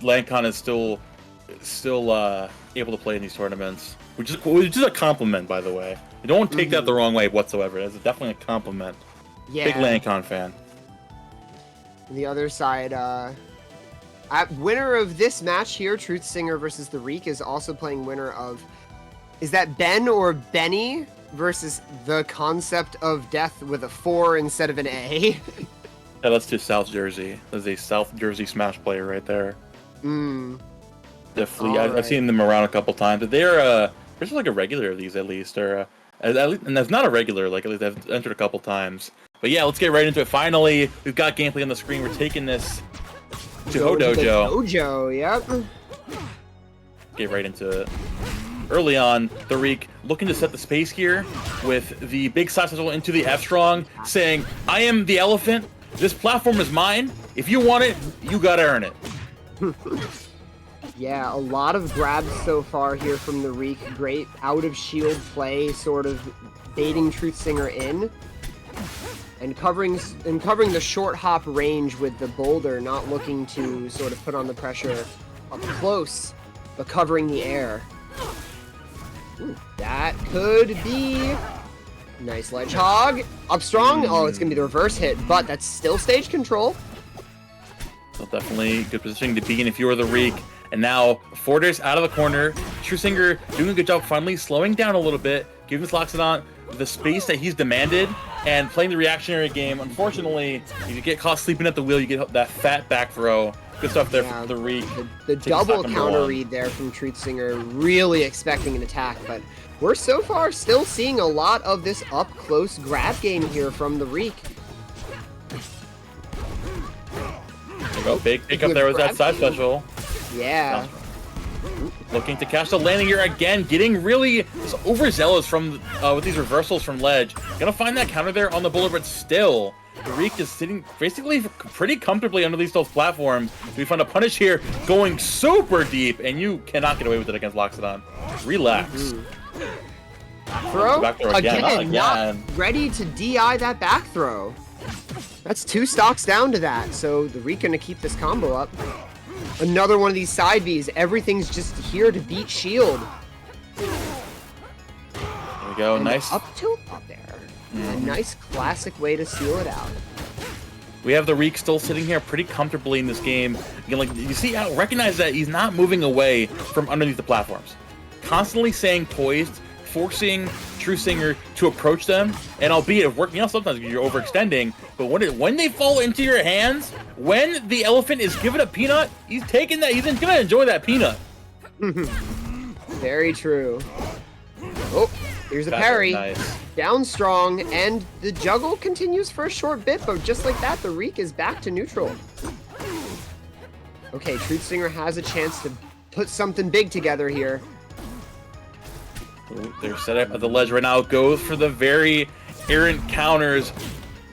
Lancon is still able to play in these tournaments, which is a compliment, by the way. You don't take that the wrong way whatsoever. It's definitely a compliment. Yeah. Big Lancon fan. On the other side, winner of this match here, Truthsinger versus the Reek, is also playing winner of, is that Ben or Benny versus the Concept of Death with a 4 instead of an A? Yeah, that's to South Jersey. That's a South Jersey Smash player right there. Definitely, I've seen them around a couple times. But they're there's like a regular of these at least, or at least, and that's not a regular. Like at least I've entered a couple times. But yeah, let's get right into it. Finally, we've got gameplay on the screen. We're taking this to Hodojo. Dojo, yep. Get right into it. Early on, the Reek looking to set the space here with the big side special into the F strong, saying, "I am the elephant. This platform is mine. If you want it, you gotta earn it." Yeah, a lot of grabs so far here from the Reek. Great out of shield play, sort of baiting Truthsinger in. And covering the short hop range with the boulder, not looking to sort of put on the pressure up close, but covering the air. Ooh, that could be nice ledge hog. Up strong. Oh, it's gonna be the reverse hit, but that's still stage control. So definitely good positioning to be in if you were the Reek. And now Forder's out of the corner. Truthsinger doing a good job finally slowing down a little bit, giving this Loxodont the space that he's demanded, and playing the reactionary game. Unfortunately, you get caught sleeping at the wheel, you get that fat back throw. Good stuff there for the Reek. The double counter read there from Truthsinger, really expecting an attack, but we're so far still seeing a lot of this up-close grab game here from the Reek. There you go, big pick up there with that side special. Yeah. Looking to catch the landing here again, getting really overzealous from with these reversals from ledge. Gonna find that counter there on the bullet, but still, the Reek is sitting basically pretty comfortably under these platforms. We find a punish here going super deep, and you cannot get away with it against Loxodont. Relax. Throw? Back throw again, not ready to DI that back throw. That's 2 stocks down to that, so the Reek gonna keep this combo up. Another one of these side Bs. Everything's just here to beat shield. There we go. And nice. Up tilt up there. A nice classic way to seal it out. We have the Reek still sitting here pretty comfortably in this game. Again, like you see, recognize that he's not moving away from underneath the platforms. Constantly staying poised, forcing Truthsinger to approach them, and albeit working out sometimes because you're overextending, but when they fall into your hands, when the elephant is given a peanut, he's taking that, he's gonna enjoy that peanut. Very true. Oh, here's a parry. Nice. Down strong, and the juggle continues for a short bit, but just like that, the Reek is back to neutral. Okay, Truthsinger has a chance to put something big together here. Ooh, they're set up at the ledge right now. Goes for the very errant counters.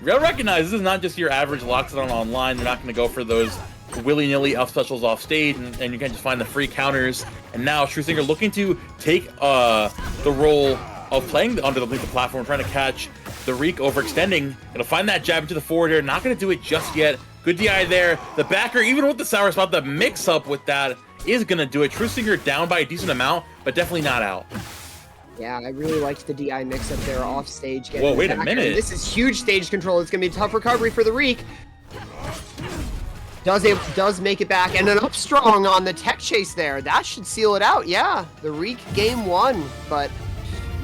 You'll recognize this is not just your average Loxodont online. They're not going to go for those willy-nilly up specials off stage, and you can just find the free counters. And now Truthsinger looking to take the role of playing underneath the platform, trying to catch the Reek overextending. Gonna find that jab into the forward here. Not going to do it just yet. Good DI there. The backer, even with the sour spot, the mix-up with that is going to do it. Truthsinger down by a decent amount, but definitely not out. Yeah, I really liked the DI mix-up there off stage. Whoa, wait a minute. This is huge stage control. It's going to be a tough recovery for the Reek. Does make it back, and an up strong on the tech chase there. That should seal it out. Yeah, the Reek game 1, but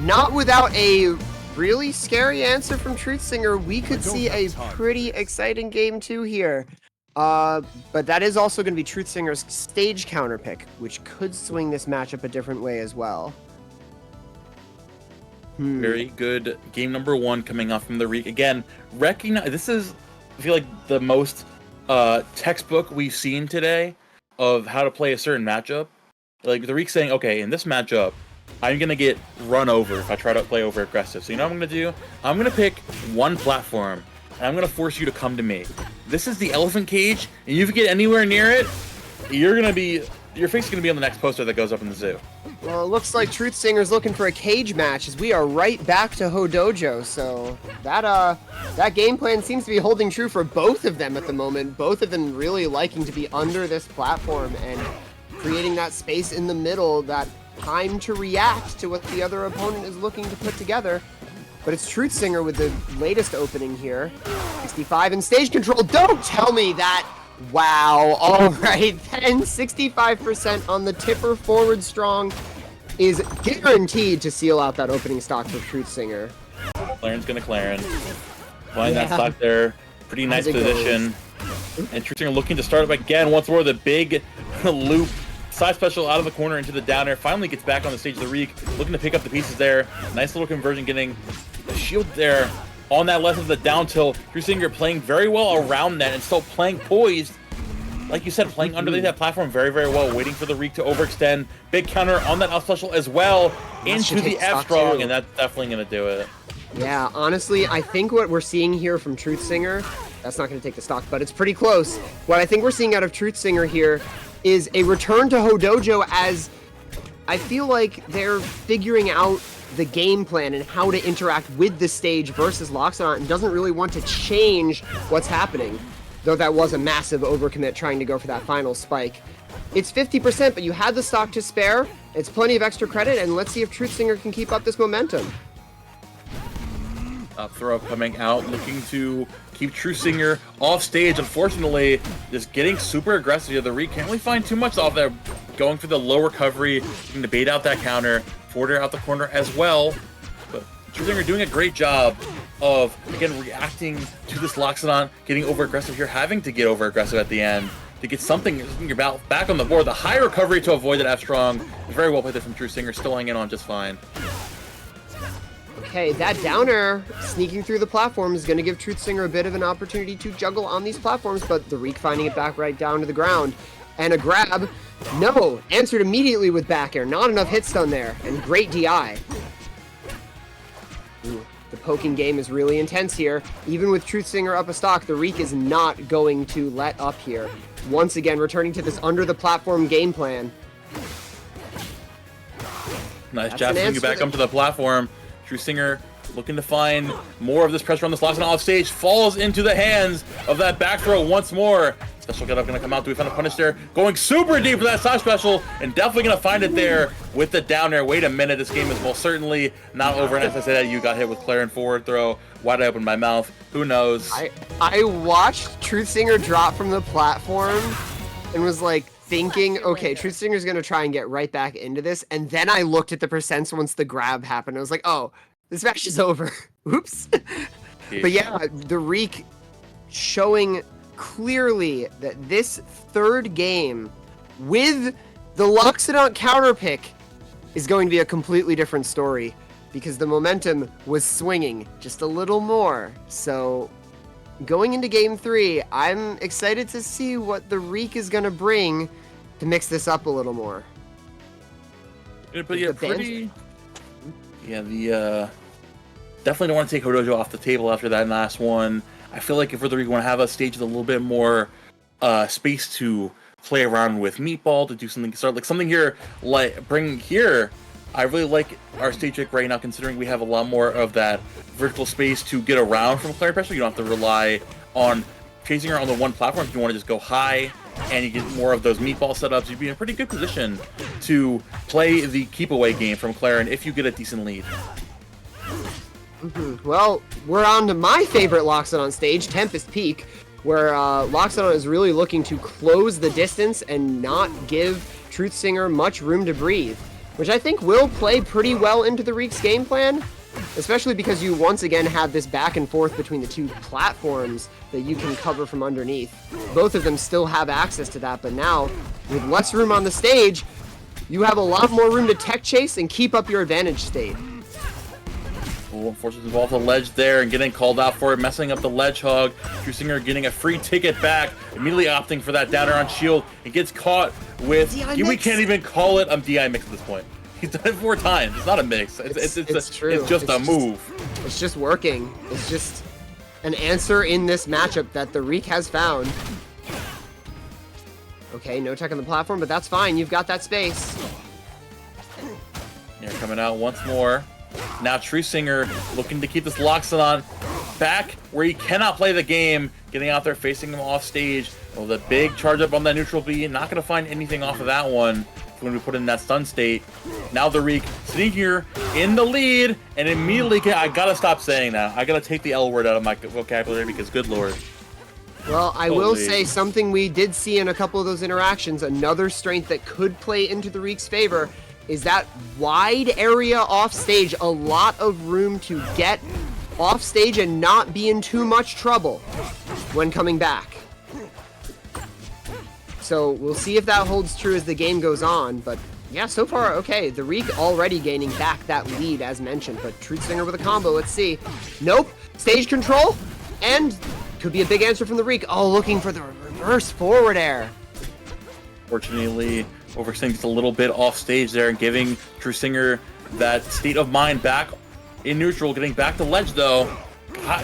not without a really scary answer from Truthsinger. We could see a pretty exciting game 2 here. But that is also going to be Truthsinger's stage counter pick, which could swing this matchup a different way as well. Very good game number 1 coming off from the Reek. Again, recognize this is, I feel like, the most textbook we've seen today of how to play a certain matchup. Like the Reek saying, okay, in this matchup, I'm gonna get run over if I try to play over aggressive. So you know what I'm gonna do? I'm gonna pick one platform and I'm gonna force you to come to me. This is the elephant cage, and if you get anywhere near it, you're gonna be your face is going to be on the next poster that goes up in the zoo. Well, it looks like Truthsinger's looking for a cage match as we are right back to Hodojo. So that game plan seems to be holding true for both of them at the moment. Both of them really liking to be under this platform and creating that space in the middle, that time to react to what the other opponent is looking to put together. But it's Truthsinger with the latest opening here. 65 in stage control. Don't tell me that. Wow. All right, then 65% on the tipper forward strong is guaranteed to seal out that opening stock for Truthsinger. Clairen's gonna Clairen. Find that stock there. Pretty nice position. And Truthsinger looking to start up again once more. The big loop. Side special out of the corner into the down air. Finally gets back on the stage. The Reek looking to pick up the pieces there. Nice little conversion, getting the shield there on that left of the down tilt. Truthsinger playing very well around that and still playing poised. Like you said, playing underneath that platform very, very well. Waiting for the Reek to overextend. Big counter on that out special as well. Into the F strong, and that's definitely going to do it. Yeah, honestly, I think what we're seeing here from Truthsinger, that's not going to take the stock, but it's pretty close. What I think we're seeing out of Truthsinger here is a return to Hodojo, as I feel like they're figuring out the game plan and how to interact with the stage versus Loxodont, and doesn't really want to change what's happening. Though that was a massive overcommit trying to go for that final spike. It's 50%, but you had the stock to spare. It's plenty of extra credit, and let's see if Truthsinger can keep up this momentum. Up throw coming out, looking to keep Truthsinger off stage. Unfortunately, just getting super aggressive here. The Reek can't really find too much off there. Going for the low recovery, looking to bait out that counter. Forwarder out the corner as well. But Truthsinger doing a great job of, again, reacting to this Loxodont, getting over aggressive here, having to get over aggressive at the end to get something back on the board. The high recovery to avoid that F strong. Very well played there from Truthsinger, still hanging on just fine. Okay, that downer sneaking through the platform is going to give Truthsinger a bit of an opportunity to juggle on these platforms, but the Reek finding it back right down to the ground. And a grab. No! Answered immediately with back air. Not enough hit stun there. And great DI. Ooh, the poking game is really intense here. Even with Truthsinger up a stock, the Reek is not going to let up here. Once again, returning to this under the platform game plan. Nice job swinging you back up to the platform. Truthsinger looking to find more of this pressure on this Loxodont off stage. Falls into the hands of that back throw once more. Special get up going to come out. Do we find a punish there? Going super deep for that side special, and definitely going to find it there with the down air. Wait a minute, this game is most certainly not over. And as I said, you got hit with Clairen forward throw. Wide open my mouth. Who knows? I watched Truthsinger drop from the platform and was like thinking, okay, Truthsinger's going to try and get right back into this. And then I looked at the percents once the grab happened. I was like, oh, this match is over. Oops. But yeah, the Reek showing clearly that this third game with the Loxodont counter pick is going to be a completely different story, because the momentum was swinging just a little more. So going into game 3, I'm excited to see what the Reek is going to bring to mix this up a little more. But yeah, definitely don't want to take Hodojo off the table after that last one. I feel like if we're the Reek want to have a stage with a little bit more space to play around with Meatball, to do something, start like something here, like bring here. I really like our stage pick right now, considering we have a lot more of that vertical space to get around from Clairen pressure. You don't have to rely on chasing her on the one platform. If you want to just go high and you get more of those Meatball setups, you'd be in a pretty good position to play the keep away game from Clairen if you get a decent lead. Well, we're on to my favorite Loxodont stage, Tempest Peak, where Loxodont is really looking to close the distance and not give Truthsinger much room to breathe, which I think will play pretty well into the Reek's game plan, especially because you once again have this back and forth between the two platforms that you can cover from underneath. Both of them still have access to that, but now, with less room on the stage, you have a lot more room to tech chase and keep up your advantage state. Oh, unfortunately involved the ledge there and getting called out for it, messing up the ledge hog. Truthsinger getting a free ticket back, immediately opting for that downer on shield. It gets caught with, we can't even call it a DI mix at this point. He's done it 4 times. It's not a mix. It's true. It's just a move. It's just working. It's just an answer in this matchup that the Reek has found. Okay, no tech on the platform, but that's fine. You've got that space. They're coming out once more. Now Truthsinger looking to keep this Loxodont back where he cannot play the game. Getting out there, facing him off stage. Well, the big charge up on that neutral B. Not going to find anything off of that one. When we put in that stun state. Now the Reek sitting here in the lead, and immediately I gotta stop saying that. I gotta take the L word out of my vocabulary because good lord. Well, I will say something we did see in a couple of those interactions, another strength that could play into the Reek's favor is that wide area off stage, a lot of room to get off stage and not be in too much trouble when coming back. So we'll see if that holds true as the game goes on, but yeah, so far, okay. The Reek already gaining back that lead, as mentioned, but Truthsinger with a combo, let's see. Nope, stage control, and could be a big answer from the Reek. Oh, looking for the reverse forward air. Fortunately, overextending just a little bit off stage there and giving Truthsinger that state of mind back in neutral, getting back to ledge though.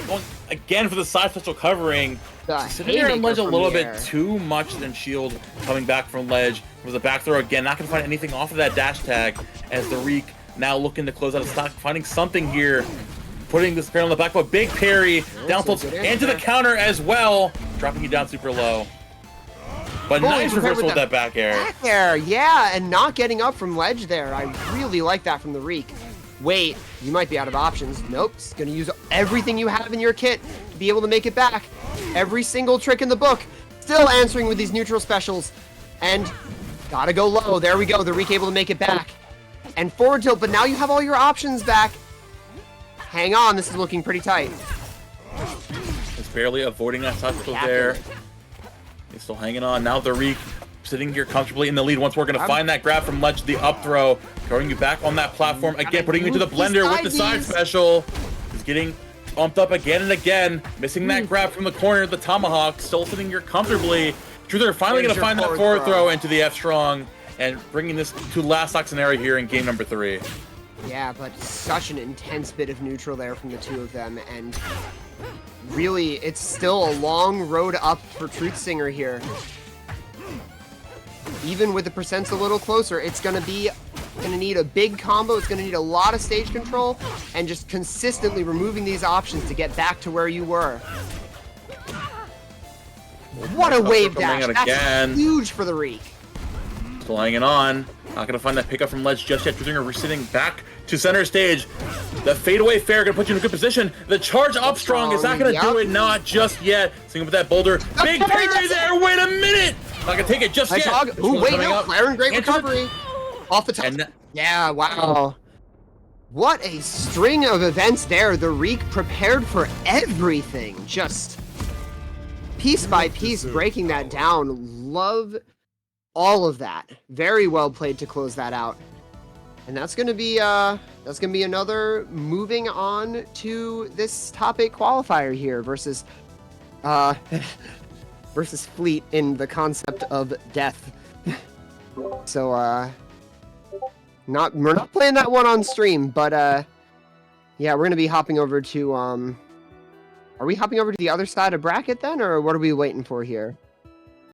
Going again for the side special covering. Sitting here on ledge a little bit too much than shield coming back from ledge. With a back throw again, not going to find anything off of that dash tag as the Reek now looking to close out a stock, finding something here. Putting this pair on the back foot, big parry, down tilt, and to the counter as well. Dropping you down super low. But nice reversal with that back air. Back air, yeah, and not getting up from ledge there. I really like that from the Reek. Wait, you might be out of options. Nope, it's going to use everything you have in your kit to be able to make it back. Every single trick in the book. Still answering with these neutral specials. And gotta go low. There we go. The Reek able to make it back. And forward tilt, but now you have all your options back. Hang on, this is looking pretty tight. It's barely avoiding that side special there. He's still hanging on. Now the Reek sitting here comfortably in the lead. Once we're going to find that grab from ledge, the up throw, throwing you back on that platform. Again, putting you into the blender with the side special. He's getting bumped up again and again. Missing that grab from the corner, the tomahawk. Still sitting here comfortably. Truther finally going to find that forward throw into the F strong and bringing this to last stock scenario here in game number 3. Yeah, but such an intense bit of neutral there from the two of them, and really, it's still a long road up for Truthsinger here. Even with the percents a little closer, it's gonna need a big combo, it's gonna need a lot of stage control, and just consistently removing these options to get back to where you were. What a wave dash! That's huge for the Reek. Still hanging on. Not gonna find that pickup from ledge just yet. Truthsinger resitting back to center stage. The fadeaway fair gonna put you in a good position. The charge up strong is not gonna do it. Not just yet. Singing with that boulder. Big parry there. Wait a minute. Not gonna take it just yet. Ooh, wait, no. Clairen, great recovery. Off the top. Yeah, wow. What a string of events there. The Reek prepared for everything. Just piece by piece breaking that down. Love all of that. Very well played to close that out. And that's gonna be another moving on to this top 8 qualifier here versus versus Fleet in the concept of death. So we're not playing that one on stream, but yeah, we're gonna be hopping over to are we hopping over to the other side of bracket then, or what are we waiting for here?